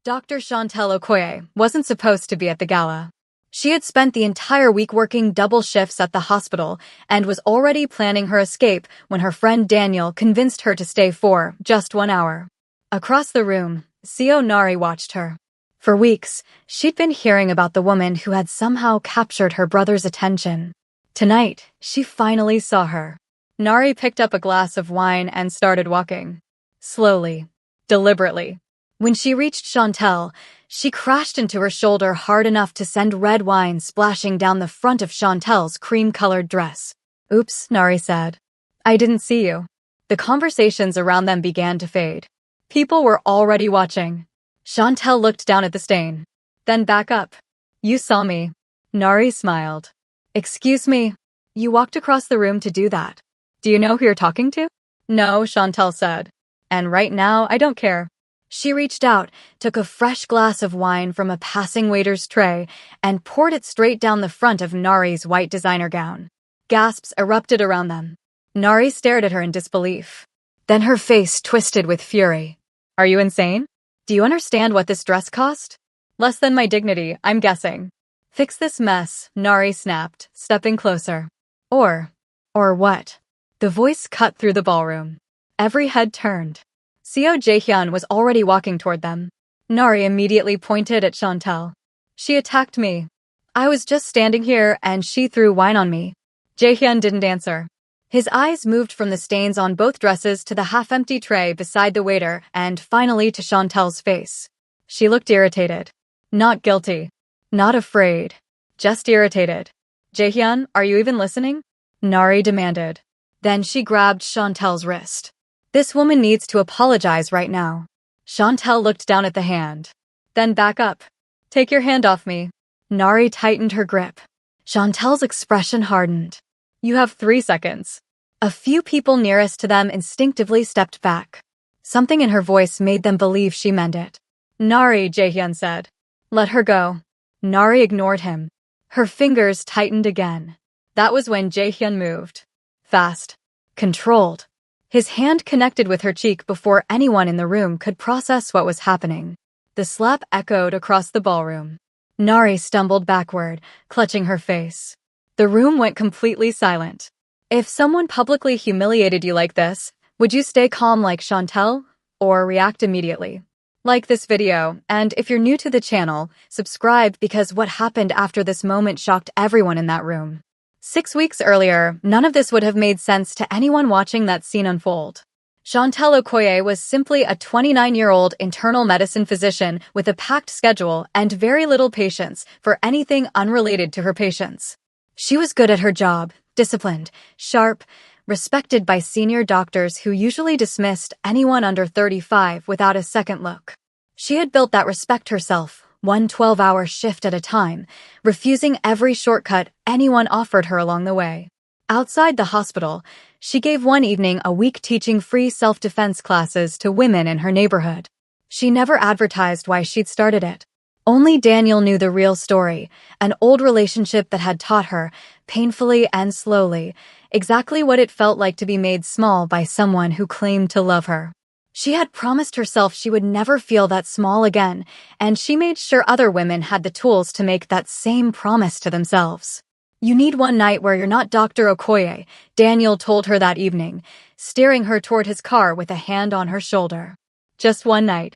Dr. Chantel Okoye wasn't supposed to be at the gala. She had spent the entire week working double shifts at the hospital and was already planning her escape when her friend Daniel convinced her to stay for just 1 hour. Across the room, Sio Nari watched her. For weeks, she'd been hearing about the woman who had somehow captured her brother's attention. Tonight, she finally saw her. Nari picked up a glass of wine and started walking. Slowly, deliberately. When she reached Chantel, she crashed into her shoulder hard enough to send red wine splashing down the front of Chantel's cream-colored dress. "Oops," Nari said. "I didn't see you." The conversations around them began to fade. People were already watching. Chantel looked down at the stain, then back up. "You saw me." Nari smiled. "Excuse me, you walked across the room to do that. Do you know who you're talking to?" "No," Chantel said. "And right now, I don't care." She reached out, took a fresh glass of wine from a passing waiter's tray, and poured it straight down the front of Nari's white designer gown. Gasps erupted around them. Nari stared at her in disbelief. Then her face twisted with fury. "Are you insane? Do you understand what this dress cost? Less than my dignity, I'm guessing." "Fix this mess," Nari snapped, stepping closer. Or what?" The voice cut through the ballroom. Every head turned. Seo Jaehyun was already walking toward them. Nari immediately pointed at Chantel. "She attacked me. I was just standing here and she threw wine on me." Jaehyun didn't answer. His eyes moved from the stains on both dresses to the half-empty tray beside the waiter and finally to Chantel's face. She looked irritated. Not guilty. Not afraid. Just irritated. "Jaehyun, are you even listening?" Nari demanded. Then she grabbed Chantel's wrist. "This woman needs to apologize right now." Chantel looked down at the hand. "Then back up. Take your hand off me." Nari tightened her grip. Chantel's expression hardened. "You have 3 seconds." A few people nearest to them instinctively stepped back. Something in her voice made them believe she meant it. "Nari," Jaehyun said. "Let her go." Nari ignored him. Her fingers tightened again. That was when Jaehyun moved. Fast. Controlled. His hand connected with her cheek before anyone in the room could process what was happening. The slap echoed across the ballroom. Nari stumbled backward, clutching her face. The room went completely silent. If someone publicly humiliated you like this, would you stay calm like Chantel, or react immediately? Like this video, and if you're new to the channel, subscribe because what happened after this moment shocked everyone in that room. 6 weeks earlier, none of this would have made sense to anyone watching that scene unfold. Chantel Okoye was simply a 29-year-old internal medicine physician with a packed schedule and very little patience for anything unrelated to her patients. She was good at her job, disciplined, sharp, respected by senior doctors who usually dismissed anyone under 35 without a second look. She had built that respect herself, one 12-hour shift at a time, refusing every shortcut anyone offered her along the way. Outside the hospital, she gave one evening a week teaching free self-defense classes to women in her neighborhood. She never advertised why she'd started it. Only Daniel knew the real story, an old relationship that had taught her, painfully and slowly, exactly what it felt like to be made small by someone who claimed to love her. She had promised herself she would never feel that small again, and she made sure other women had the tools to make that same promise to themselves. "You need one night where you're not Dr. Okoye," Daniel told her that evening, steering her toward his car with a hand on her shoulder. "Just one night.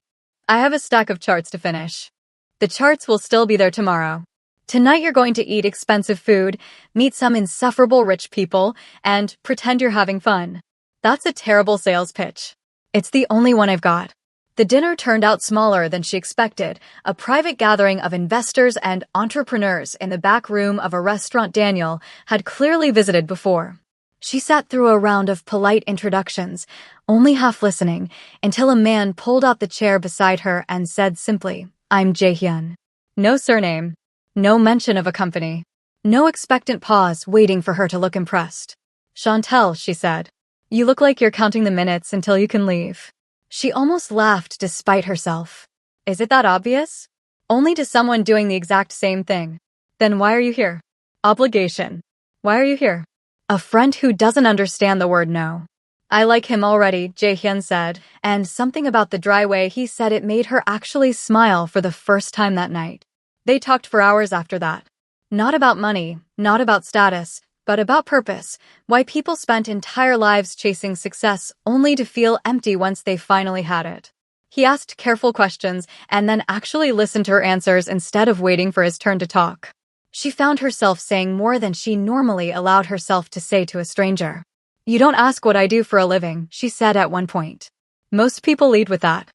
I have a stack of charts to finish. The charts will still be there tomorrow. Tonight you're going to eat expensive food, meet some insufferable rich people, and pretend you're having fun." That's a terrible sales pitch. It's the only one I've got. The dinner turned out smaller than she expected, a private gathering of investors and entrepreneurs in the back room of a restaurant Daniel had clearly visited before. She sat through a round of polite introductions, only half listening, until a man pulled out the chair beside her and said simply, "I'm Jaehyun." No surname. No mention of a company. No expectant pause waiting for her to look impressed. "Chantel," she said. "You look like you're counting the minutes until you can leave." She almost laughed despite herself. Is it that obvious? Only to someone doing the exact same thing. Then why are you here? Obligation. Why are you here? A friend who doesn't understand the word no. I like him already, Jaehyun said, and something about the dry way he said it made her actually smile for the first time that night. They talked for hours after that. Not about money, not about status, but about purpose, why people spent entire lives chasing success only to feel empty once they finally had it. He asked careful questions and then actually listened to her answers instead of waiting for his turn to talk. She found herself saying more than she normally allowed herself to say to a stranger. "You don't ask what I do for a living," she said at one point. "Most people lead with that.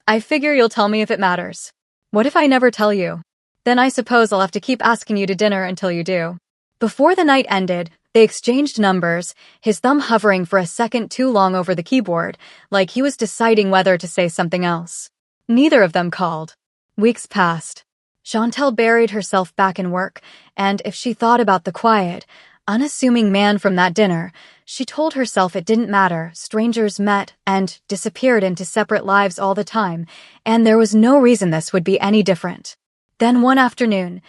I figure you'll tell me if it matters. What if I never tell you? Then I suppose I'll have to keep asking you to dinner until you do." Before the night ended, they exchanged numbers, his thumb hovering for a second too long over the keyboard, like he was deciding whether to say something else. Neither of them called. Weeks passed. Chantal buried herself back in work, and if she thought about the quiet, unassuming man from that dinner, she told herself it didn't matter. Strangers met and disappeared into separate lives all the time, and there was no reason this would be any different. Then one afternoon,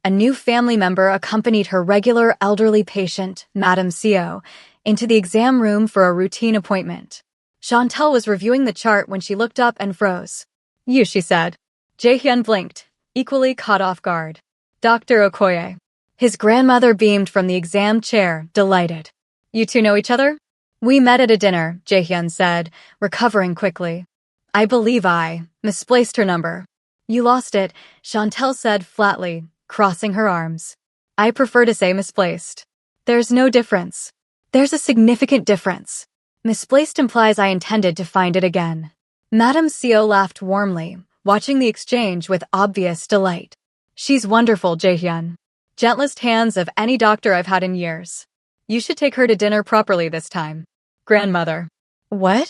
a new family member accompanied her regular elderly patient, Madame Co, into the exam room for a routine appointment. Chantal was reviewing the chart when she looked up and froze. "You," she said. Jaehyun blinked, equally caught off guard. "Dr. Okoye." His grandmother beamed from the exam chair, delighted. "You two know each other?" "We met at a dinner," Jaehyun said, recovering quickly. "I believe I misplaced her number." "You lost it," Chantal said flatly, crossing her arms. "I prefer to say misplaced. There's no difference. There's a significant difference. Misplaced implies I intended to find it again." Madame Co laughed warmly, watching the exchange with obvious delight. "She's wonderful, Jaehyun. Gentlest hands of any doctor I've had in years. You should take her to dinner properly this time." "Grandmother." "What?"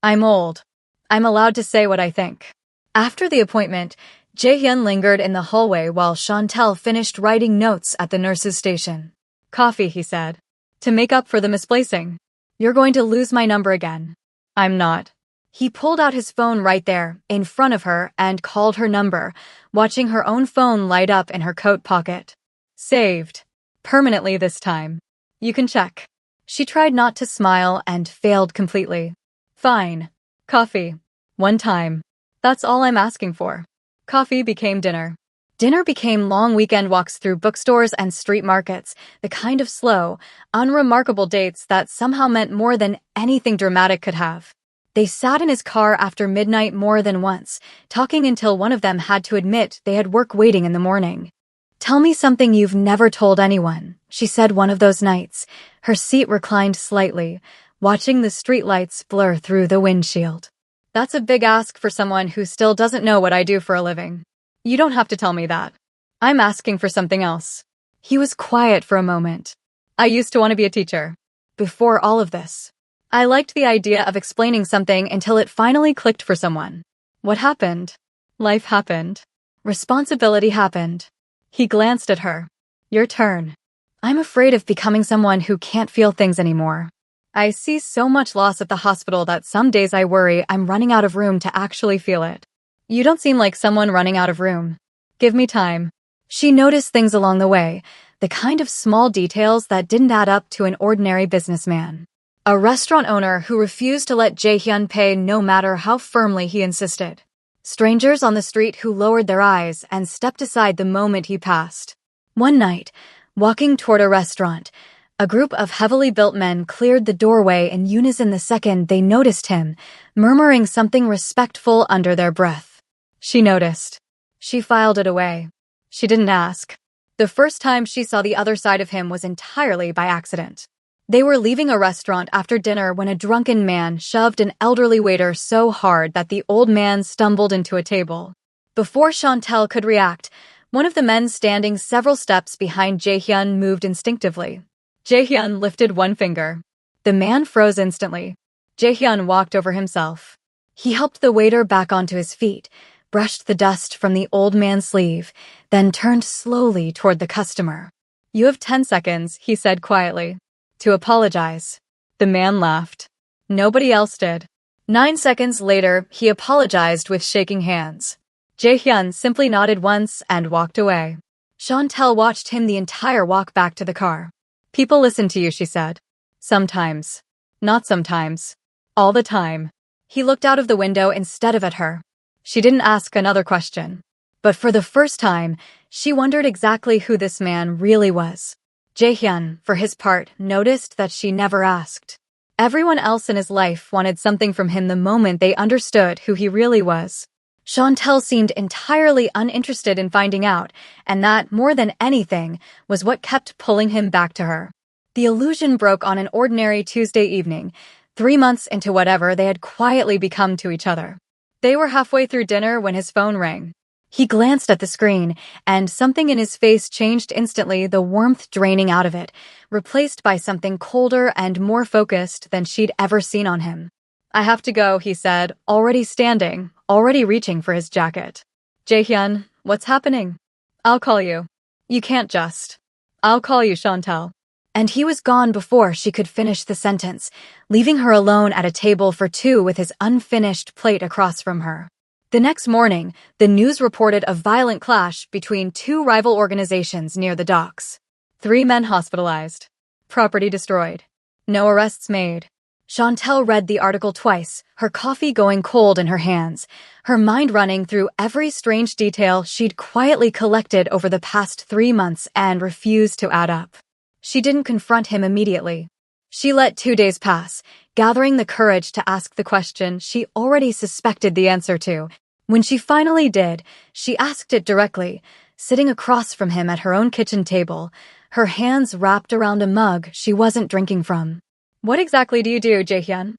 "I'm old. I'm allowed to say what I think." After the appointment, Jaehyun lingered in the hallway while Chantal finished writing notes at the nurse's station. "Coffee," he said. "To make up for the misplacing. You're going to lose my number again." "I'm not." He pulled out his phone right there, in front of her, and called her number, watching her own phone light up in her coat pocket. "Saved. Permanently this time. You can check." She tried not to smile and failed completely. "Fine. Coffee. One time. That's all I'm asking for." Coffee became dinner. Dinner became long weekend walks through bookstores and street markets, the kind of slow, unremarkable dates that somehow meant more than anything dramatic could have. They sat in his car after midnight more than once, talking until one of them had to admit they had work waiting in the morning. "Tell me something you've never told anyone," she said one of those nights, her seat reclined slightly, watching the streetlights blur through the windshield. "That's a big ask for someone who still doesn't know what I do for a living. You don't have to tell me that. I'm asking for something else." He was quiet for a moment. "I used to want to be a teacher. Before all of this. I liked the idea of explaining something until it finally clicked for someone. What happened? Life happened. Responsibility happened." He glanced at her. "Your turn." "I'm afraid of becoming someone who can't feel things anymore. I see so much loss at the hospital that some days I worry I'm running out of room to actually feel it." "You don't seem like someone running out of room. Give me time." She noticed things along the way, the kind of small details that didn't add up to an ordinary businessman. A restaurant owner who refused to let Jaehyun pay no matter how firmly he insisted. Strangers on the street who lowered their eyes and stepped aside the moment he passed. One night, walking toward a restaurant, a group of heavily built men cleared the doorway in unison the second they noticed him, murmuring something respectful under their breath. She noticed. She filed it away. She didn't ask. The first time she saw the other side of him was entirely by accident. They were leaving a restaurant after dinner when a drunken man shoved an elderly waiter so hard that the old man stumbled into a table. Before Chantal could react, one of the men standing several steps behind Jaehyun moved instinctively. Jaehyun lifted one finger. The man froze instantly. Jaehyun walked over himself. He helped the waiter back onto his feet, brushed the dust from the old man's sleeve, then turned slowly toward the customer. "You have 10 seconds, he said quietly. "To apologize." The man laughed. Nobody else did. 9 seconds later, he apologized with shaking hands. Jaehyun simply nodded once and walked away. Chantal watched him the entire walk back to the car. "People listen to you," she said. "Sometimes. Not sometimes. All the time. He looked out of the window instead of at her. She didn't ask another question. But for the first time, she wondered exactly who this man really was. Jae-hyun, for his part, noticed that she never asked. Everyone else in his life wanted something from him the moment they understood who he really was. Chantel seemed entirely uninterested in finding out, and that, more than anything, was what kept pulling him back to her. The illusion broke on an ordinary Tuesday evening, 3 months into whatever they had quietly become to each other. They were halfway through dinner when his phone rang. He glanced at the screen, and something in his face changed instantly, the warmth draining out of it, replaced by something colder and more focused than she'd ever seen on him. "I have to go," he said, already standing, already reaching for his jacket. "Jae-hyun, what's happening?" "I'll call you." "You can't just." "I'll call you, Chantel." And he was gone before she could finish the sentence, leaving her alone at a table for two with his unfinished plate across from her. The next morning, the news reported a violent clash between two rival organizations near the docks. 3 men hospitalized. Property destroyed. No arrests made. Chantel read the article twice, her coffee going cold in her hands, her mind running through every strange detail she'd quietly collected over the past 3 months and refused to add up. She didn't confront him immediately. She let 2 days pass, gathering the courage to ask the question she already suspected the answer to. When she finally did, she asked it directly, sitting across from him at her own kitchen table, her hands wrapped around a mug she wasn't drinking from. "What exactly do you do, Jae-hyun?"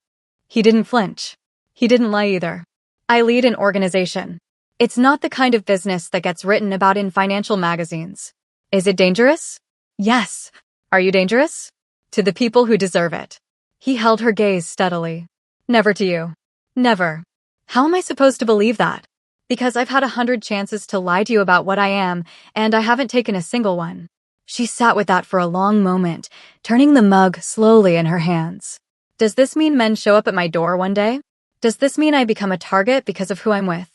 He didn't flinch. He didn't lie either. "I lead an organization. It's not the kind of business that gets written about in financial magazines." "Is it dangerous?" "Yes." "Are you dangerous?" "To the people who deserve it." He held her gaze steadily. "Never to you." "Never." "How am I supposed to believe that?" "Because I've had 100 chances to lie to you about what I am, and I haven't taken a single one." She sat with that for a long moment, turning the mug slowly in her hands. "Does this mean men show up at my door one day? Does this mean I become a target because of who I'm with?"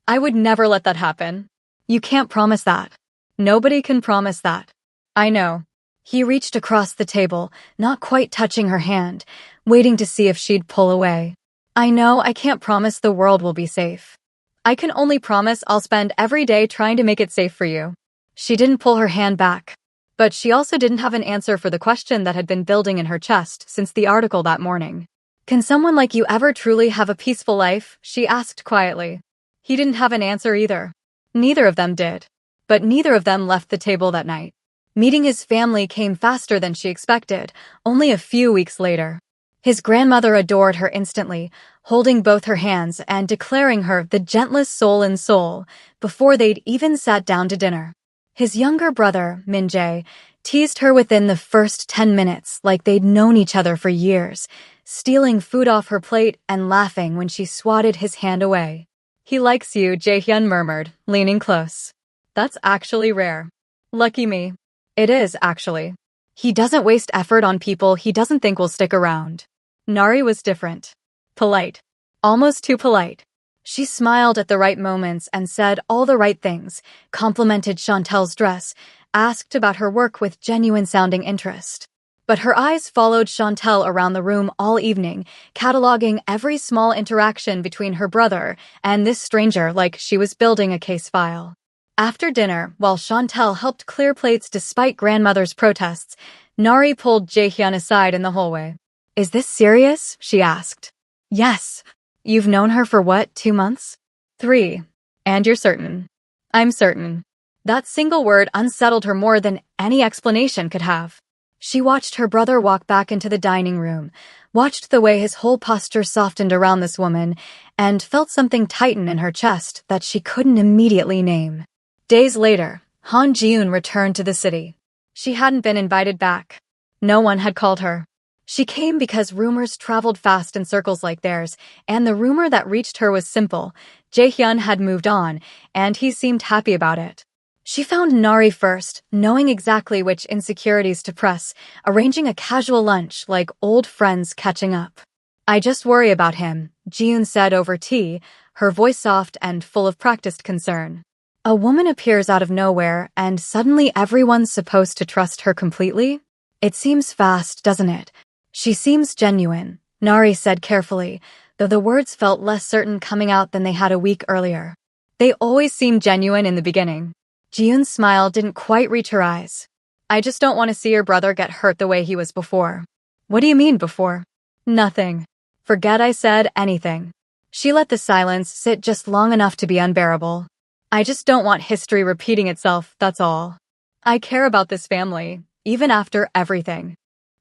"I would never let that happen." "You can't promise that." "Nobody can promise that." "I know." He reached across the table, not quite touching her hand, waiting to see if she'd pull away. "I know I can't promise the world will be safe. I can only promise I'll spend every day trying to make it safe for you." She didn't pull her hand back. But she also didn't have an answer for the question that had been building in her chest since the article that morning. "Can someone like you ever truly have a peaceful life?" she asked quietly. He didn't have an answer either. Neither of them did. But neither of them left the table that night. Meeting his family came faster than she expected, only a few weeks later. His grandmother adored her instantly, holding both her hands and declaring her the gentlest soul in Seoul before they'd even sat down to dinner. His younger brother, Min-jae, teased her within the first 10 minutes like they'd known each other for years, stealing food off her plate and laughing when she swatted his hand away. "He likes you," Jae-hyun murmured, leaning close. "That's actually rare." "Lucky me." "It is, actually. He doesn't waste effort on people he doesn't think will stick around." Nari was different. Polite. Almost too polite. She smiled at the right moments and said all the right things, complimented Chantel's dress, asked about her work with genuine-sounding interest. But her eyes followed Chantel around the room all evening, cataloging every small interaction between her brother and this stranger like she was building a case file. After dinner, while Chantel helped clear plates despite grandmother's protests, Nari pulled Jae-hyun aside in the hallway. "Is this serious?" she asked. "Yes." "You've known her for what, 2 months?" 3. "And you're certain?" "I'm certain." That single word unsettled her more than any explanation could have. She watched her brother walk back into the dining room, watched the way his whole posture softened around this woman, and felt something tighten in her chest that she couldn't immediately name. Days later, Han Ji-eun returned to the city. She hadn't been invited back. No one had called her. She came because rumors traveled fast in circles like theirs, and the rumor that reached her was simple. Jae-hyun had moved on, and he seemed happy about it. She found Nari first, knowing exactly which insecurities to press, arranging a casual lunch like old friends catching up. "I just worry about him," Ji-eun said over tea, her voice soft and full of practiced concern. A woman appears out of nowhere, and suddenly everyone's supposed to trust her completely? It seems fast, doesn't it? She seems genuine, Nari said carefully, though the words felt less certain coming out than they had a week earlier. They always seem genuine in the beginning. Ji-yoon's smile didn't quite reach her eyes. I just don't want to see your brother get hurt the way he was before. What do you mean before? Nothing. Forget I said anything. She let the silence sit just long enough to be unbearable. I just don't want history repeating itself, that's all. I care about this family, even after everything.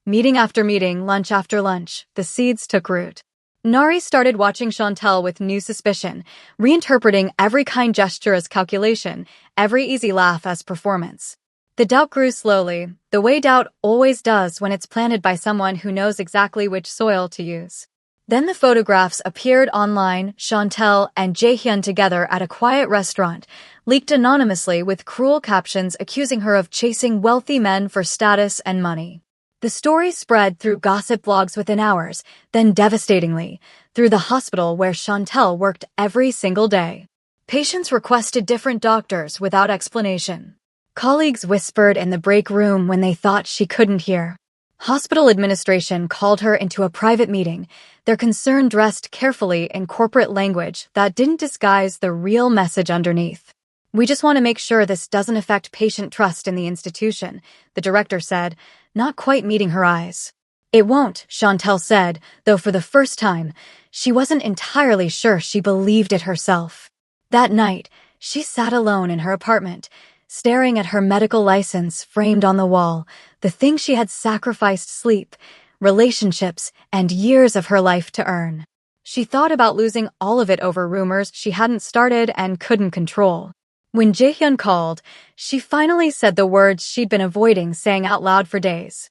Meeting after meeting, lunch after lunch, the seeds took root. Nari started watching Chantel with new suspicion, reinterpreting every kind gesture as calculation, every easy laugh as performance. The doubt grew slowly, the way doubt always does when it's planted by someone who knows exactly which soil to use. Then the photographs appeared online, Chantel and Jaehyun together at a quiet restaurant, leaked anonymously with cruel captions accusing her of chasing wealthy men for status and money. The story spread through gossip blogs within hours, then devastatingly, through the hospital where Chantel worked every single day. Patients requested different doctors without explanation. Colleagues whispered in the break room when they thought she couldn't hear. Hospital administration called her into a private meeting, their concern dressed carefully in corporate language that didn't disguise the real message underneath. We just want to make sure this doesn't affect patient trust in the institution, the director said, not quite meeting her eyes. It won't, Chantel said, though for the first time, she wasn't entirely sure she believed it herself. That night, she sat alone in her apartment, staring at her medical license framed on the wall, the thing she had sacrificed sleep, relationships, and years of her life to earn. She thought about losing all of it over rumors she hadn't started and couldn't control. When Jaehyun called, she finally said the words she'd been avoiding saying out loud for days.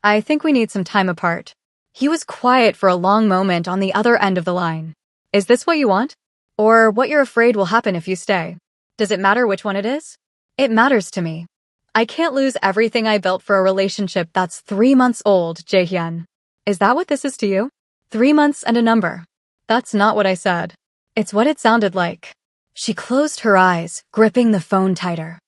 I think we need some time apart. He was quiet for a long moment on the other end of the line. Is this what you want? Or what you're afraid will happen if you stay? Does it matter which one it is? It matters to me. I can't lose everything I built for a relationship that's 3 months old, Jaehyun. Is that what this is to you? 3 months and a number. That's not what I said. It's what it sounded like. She closed her eyes, gripping the phone tighter.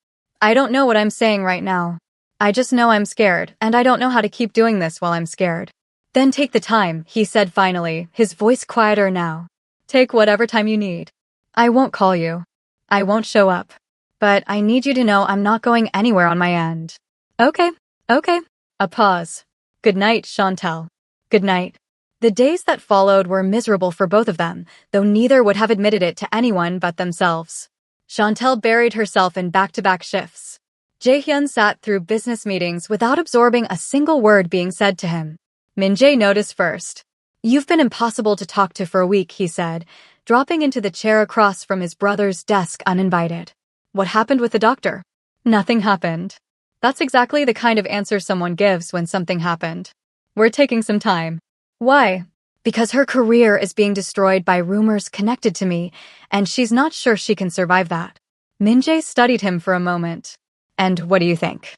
I don't know what I'm saying right now. I just know I'm scared, and I don't know how to keep doing this while I'm scared. Then take the time, he said finally, his voice quieter now. Take whatever time you need. I won't call you. I won't show up. But I need you to know I'm not going anywhere on my end. Okay. A pause. Good night, Chantel. Good night. The days that followed were miserable for both of them, though neither would have admitted it to anyone but themselves. Chantel buried herself in back-to-back shifts. Jaehyun sat through business meetings without absorbing a single word being said to him. Min-jae noticed first. You've been impossible to talk to for a week, he said, dropping into the chair across from his brother's desk uninvited. What happened with the doctor? Nothing happened. That's exactly the kind of answer someone gives when something happened. We're taking some time. Why? Because her career is being destroyed by rumors connected to me, and she's not sure she can survive that. Min-jae studied him for a moment. And what do you think?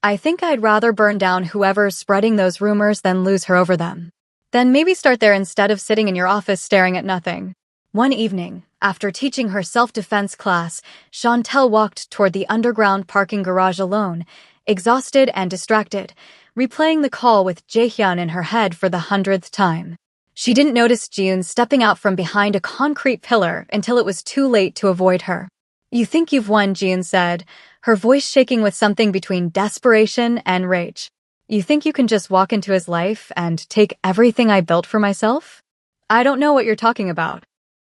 I think I'd rather burn down whoever's spreading those rumors than lose her over them. Then maybe start there instead of sitting in your office staring at nothing. One evening, after teaching her self-defense class, Chantel walked toward the underground parking garage alone, exhausted and distracted, replaying the call with Jaehyun in her head for the 100th time. She didn't notice Ji-yoon stepping out from behind a concrete pillar until it was too late to avoid her. You think you've won, Ji-yoon said, her voice shaking with something between desperation and rage. You think you can just walk into his life and take everything I built for myself? I don't know what you're talking about.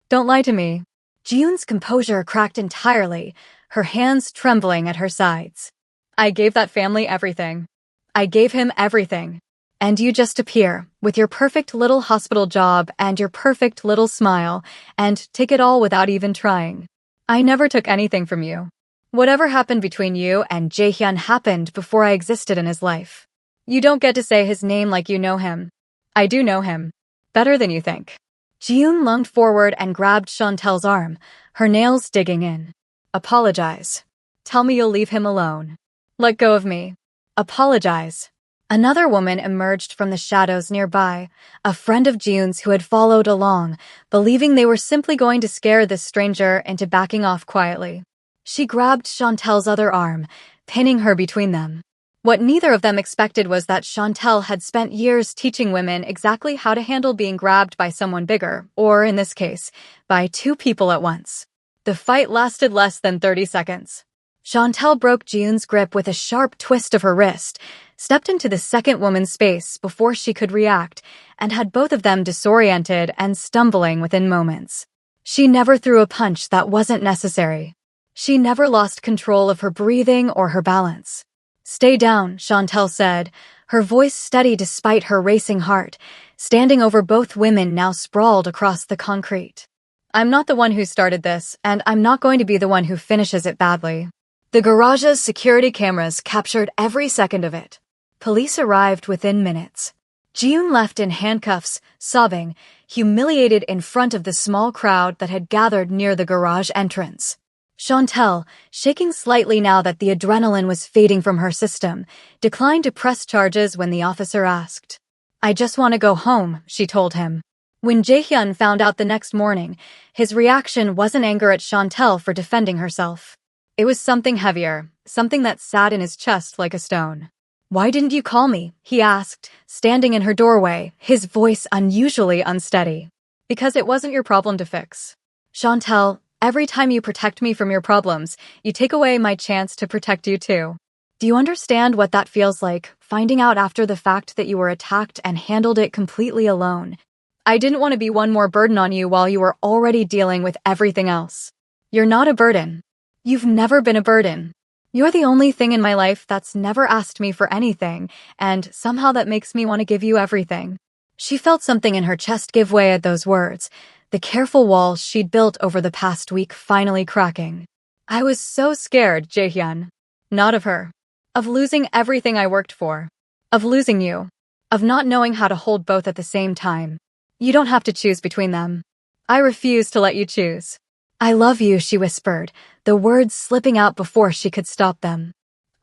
Don't lie to me. Ji-yoon's composure cracked entirely, her hands trembling at her sides. I gave that family everything. I gave him everything. And you just appear, with your perfect little hospital job and your perfect little smile, and take it all without even trying. I never took anything from you. Whatever happened between you and Jaehyun happened before I existed in his life. You don't get to say his name like you know him. I do know him. Better than you think. Ji-yoon lunged forward and grabbed Chantel's arm, her nails digging in. Apologize. Tell me you'll leave him alone. Let go of me. Apologize. Another woman emerged from the shadows nearby, a friend of Ji-yoon's who had followed along, believing they were simply going to scare this stranger into backing off quietly. She grabbed Chantel's other arm, pinning her between them. What neither of them expected was that Chantel had spent years teaching women exactly how to handle being grabbed by someone bigger, or in this case, by two people at once. The fight lasted less than 30 seconds. Chantel broke Jiun's grip with a sharp twist of her wrist, stepped into the second woman's space before she could react, and had both of them disoriented and stumbling within moments. She never threw a punch that wasn't necessary. She never lost control of her breathing or her balance. "Stay down," Chantel said, her voice steady despite her racing heart, standing over both women now sprawled across the concrete. "I'm not the one who started this, and I'm not going to be the one who finishes it badly." The garage's security cameras captured every second of it. Police arrived within minutes. Jiun left in handcuffs, sobbing, humiliated in front of the small crowd that had gathered near the garage entrance. Chantel, shaking slightly now that the adrenaline was fading from her system, declined to press charges when the officer asked. "I just want to go home," she told him. When Jaehyun found out the next morning, his reaction wasn't anger at Chantel for defending herself. It was something heavier, something that sat in his chest like a stone. "Why didn't you call me?" he asked, standing in her doorway, his voice unusually unsteady. "Because it wasn't your problem to fix. Chantel, every time you protect me from your problems, you take away my chance to protect you too. Do you understand what that feels like, finding out after the fact that you were attacked and handled it completely alone? I didn't want to be one more burden on you while you were already dealing with everything else. You're not a burden. You've never been a burden. You're the only thing in my life that's never asked me for anything, and somehow that makes me want to give you everything." She felt something in her chest give way at those words, the careful wall she'd built over the past week finally cracking. "I was so scared, Jaehyun. Not of her. Of losing everything I worked for. Of losing you. Of not knowing how to hold both at the same time. You don't have to choose between them. I refuse to let you choose." "I love you," she whispered, the words slipping out before she could stop them.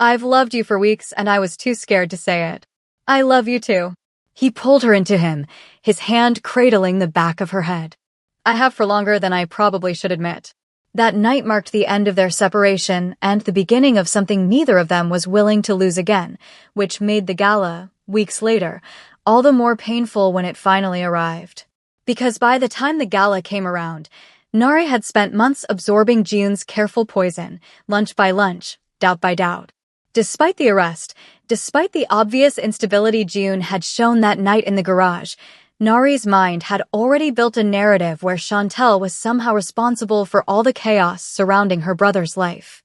"I've loved you for weeks and I was too scared to say it. I love you too." He pulled her into him, his hand cradling the back of her head. "I have for longer than I probably should admit." That night marked the end of their separation and the beginning of something neither of them was willing to lose again, which made the gala, weeks later, all the more painful when it finally arrived. Because by the time the gala came around, Nari had spent months absorbing Jiun's careful poison, lunch by lunch, doubt by doubt. Despite the arrest, despite the obvious instability Jiun had shown that night in the garage, Nari's mind had already built a narrative where Chantel was somehow responsible for all the chaos surrounding her brother's life.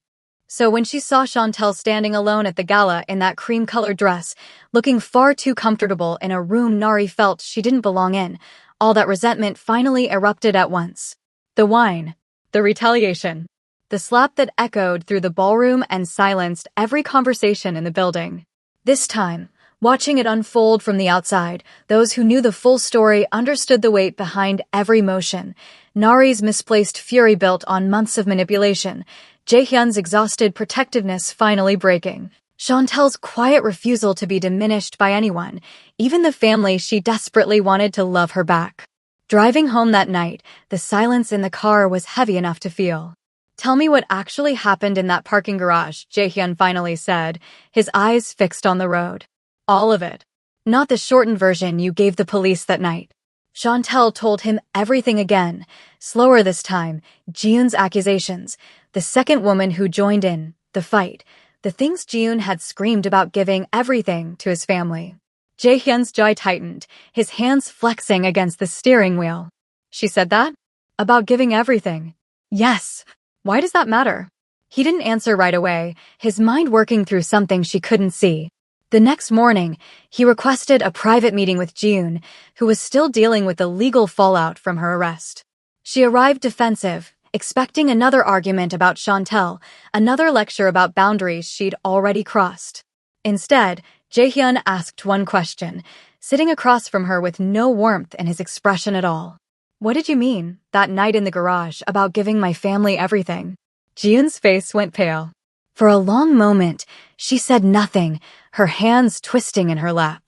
So when she saw Chantel standing alone at the gala in that cream-colored dress, looking far too comfortable in a room Nari felt she didn't belong in, all that resentment finally erupted at once. The wine, the retaliation, the slap that echoed through the ballroom and silenced every conversation in the building. This time, watching it unfold from the outside, those who knew the full story understood the weight behind every motion. Nari's misplaced fury built on months of manipulation, Jaehyun's exhausted protectiveness finally breaking. Chantel's quiet refusal to be diminished by anyone, even the family she desperately wanted to love her back. Driving home that night, the silence in the car was heavy enough to feel. "Tell me what actually happened in that parking garage," Jaehyun finally said, his eyes fixed on the road. "All of it. Not the shortened version you gave the police that night." Chantel told him everything again, slower this time, Jiun's accusations, the second woman who joined in, the fight, the things Jiun had screamed about giving everything to his family. Jaehyun's jaw tightened, his hands flexing against the steering wheel. "She said that? About giving everything?" "Yes. Why does that matter?" He didn't answer right away, his mind working through something she couldn't see. The next morning, he requested a private meeting with Jiun, who was still dealing with the legal fallout from her arrest. She arrived defensive, expecting another argument about Chantel, another lecture about boundaries she'd already crossed. Instead, Jaehyun asked one question, sitting across from her with no warmth in his expression at all. "What did you mean, that night in the garage, about giving my family everything?" Jiun's face went pale. For a long moment, she said nothing, her hands twisting in her lap.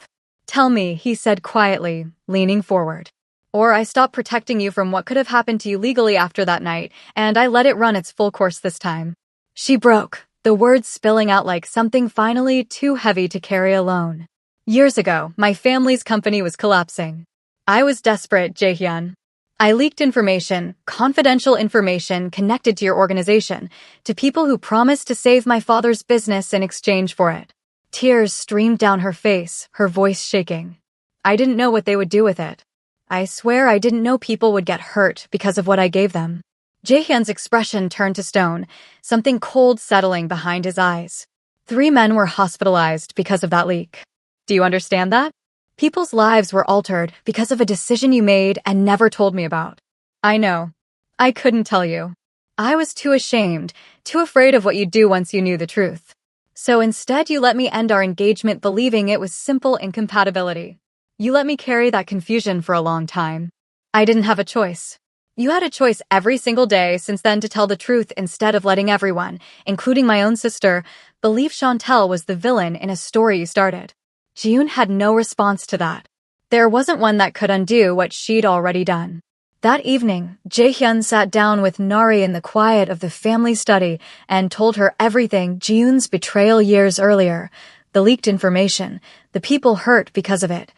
"Tell me," he said quietly, leaning forward. "Or I stopped protecting you from what could have happened to you legally after that night, and I let it run its full course this time." She broke, the words spilling out like something finally too heavy to carry alone. Years ago, my family's company was collapsing. I was desperate, Jaehyun. I leaked information, confidential information connected to your organization, to people who promised to save my father's business in exchange for it. Tears streamed down her face, her voice shaking. I didn't know what they would do with it. I swear I didn't know people would get hurt because of what I gave them. Jaehyun's expression turned to stone, something cold settling behind his eyes. 3 men were hospitalized because of that leak. Do you understand that? People's lives were altered because of a decision you made and never told me about. I know. I couldn't tell you. I was too ashamed, too afraid of what you'd do once you knew the truth. So instead you let me end our engagement believing it was simple incompatibility. You let me carry that confusion for a long time. I didn't have a choice. You had a choice every single day since then to tell the truth instead of letting everyone, including my own sister, believe Chantel was the villain in a story you started. Jiyoon had no response to that. There wasn't one that could undo what she'd already done. That evening, Jaehyun sat down with Nari in the quiet of the family study and told her everything: Jiyoon's betrayal years earlier, the leaked information, the people hurt because of it,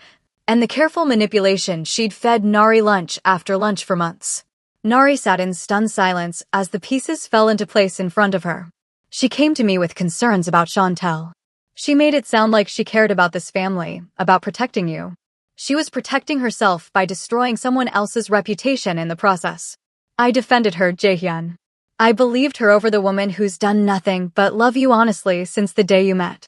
and the careful manipulation she'd fed Nari lunch after lunch for months. Nari sat in stunned silence as the pieces fell into place in front of her. She came to me with concerns about Chantel. She made it sound like she cared about this family, about protecting you. She was protecting herself by destroying someone else's reputation in the process. I defended her, Jaehyun. I believed her over the woman who's done nothing but love you honestly since the day you met.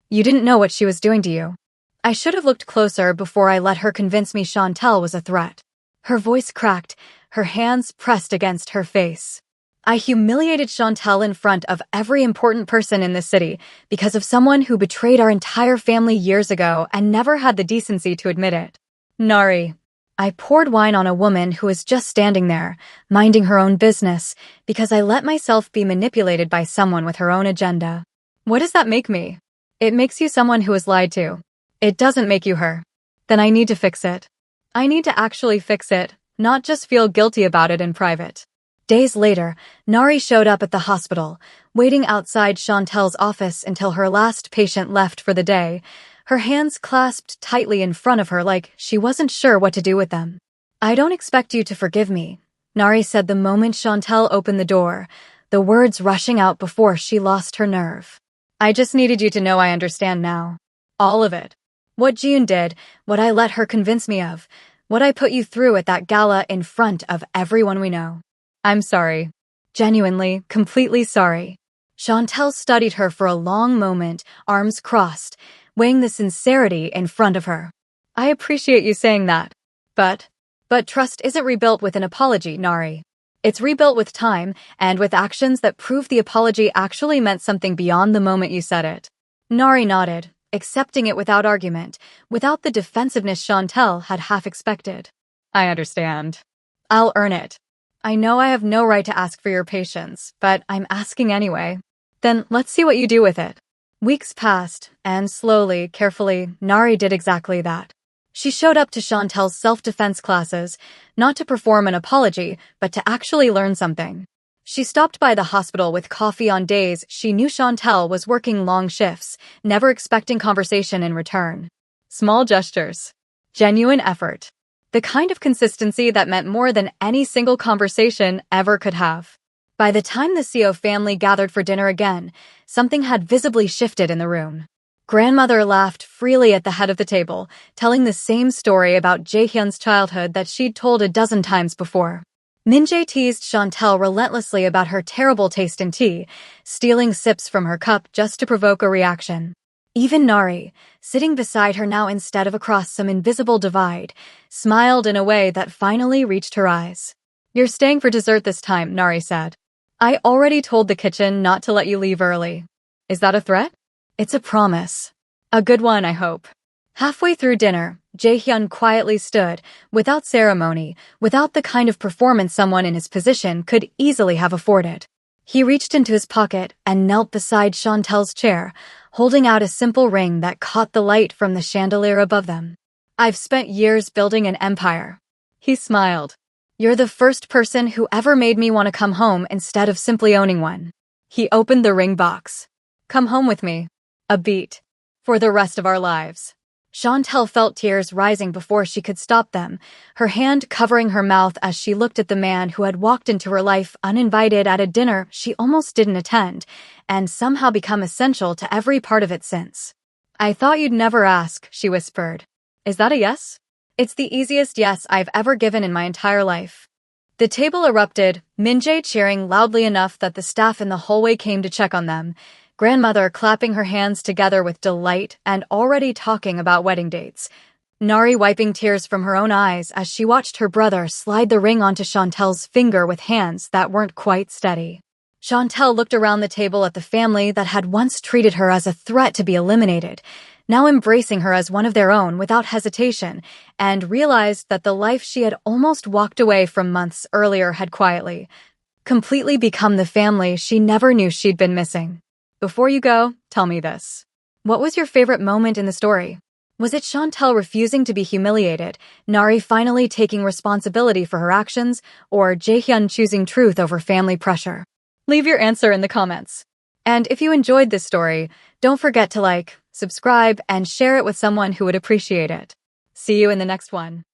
You didn't know what she was doing to you. I should have looked closer before I let her convince me Chantel was a threat. Her voice cracked, her hands pressed against her face. I humiliated Chantel in front of every important person in this city because of someone who betrayed our entire family years ago and never had the decency to admit it. Nari. I poured wine on a woman who was just standing there, minding her own business, because I let myself be manipulated by someone with her own agenda. What does that make me? It makes you someone who was lied to. It doesn't make you her. Then I need to fix it. I need to actually fix it, not just feel guilty about it in private. Days later, Nari showed up at the hospital, waiting outside Chantel's office until her last patient left for the day, her hands clasped tightly in front of her like she wasn't sure what to do with them. I don't expect you to forgive me, Nari said the moment Chantel opened the door, the words rushing out before she lost her nerve. I just needed you to know I understand now. All of it. What Jiyoon did, what I let her convince me of, what I put you through at that gala in front of everyone we know. I'm sorry. Genuinely, completely sorry. Chantel studied her for a long moment, arms crossed, weighing the sincerity in front of her. I appreciate you saying that. But trust isn't rebuilt with an apology, Nari. It's rebuilt with time and with actions that prove the apology actually meant something beyond the moment you said it. Nari nodded, accepting it without argument, without the defensiveness Chantel had half expected. I understand. I'll earn it. I know I have no right to ask for your patience, but I'm asking anyway. Then let's see what you do with it. Weeks passed, and slowly, carefully, Nari did exactly that. She showed up to Chantel's self-defense classes, not to perform an apology, but to actually learn something. She stopped by the hospital with coffee on days she knew Chantel was working long shifts, never expecting conversation in return. Small gestures. Genuine effort. The kind of consistency that meant more than any single conversation ever could have. By the time the Seo family gathered for dinner again, something had visibly shifted in the room. Grandmother laughed freely at the head of the table, telling the same story about Jaehyun's childhood that she'd told a dozen times before. Minjae teased Chantel relentlessly about her terrible taste in tea, stealing sips from her cup just to provoke a reaction. Even Nari, sitting beside her now instead of across some invisible divide, smiled in a way that finally reached her eyes. You're staying for dessert this time, Nari said. I already told the kitchen not to let you leave early. Is that a threat? It's a promise. A good one, I hope. Halfway through dinner, Jaehyun quietly stood, without ceremony, without the kind of performance someone in his position could easily have afforded. He reached into his pocket and knelt beside Chantel's chair, holding out a simple ring that caught the light from the chandelier above them. I've spent years building an empire. He smiled. You're the first person who ever made me want to come home instead of simply owning one. He opened the ring box. "Come home with me." A beat. "For the rest of our lives." Chantal felt tears rising before she could stop them, her hand covering her mouth as she looked at the man who had walked into her life uninvited at a dinner she almost didn't attend, and somehow become essential to every part of it since. "I thought you'd never ask," she whispered. "Is that a yes?" "It's the easiest yes I've ever given in my entire life." The table erupted, Minjae cheering loudly enough that the staff in the hallway came to check on them, grandmother clapping her hands together with delight and already talking about wedding dates, Nari wiping tears from her own eyes as she watched her brother slide the ring onto Chantel's finger with hands that weren't quite steady. Chantel looked around the table at the family that had once treated her as a threat to be eliminated, now embracing her as one of their own without hesitation, and realized that the life she had almost walked away from months earlier had quietly, completely become the family she never knew she'd been missing. Before you go, tell me this. What was your favorite moment in the story? Was it Chantel refusing to be humiliated, Nari finally taking responsibility for her actions, or Jaehyun choosing truth over family pressure? Leave your answer in the comments. And if you enjoyed this story, don't forget to like, subscribe, and share it with someone who would appreciate it. See you in the next one.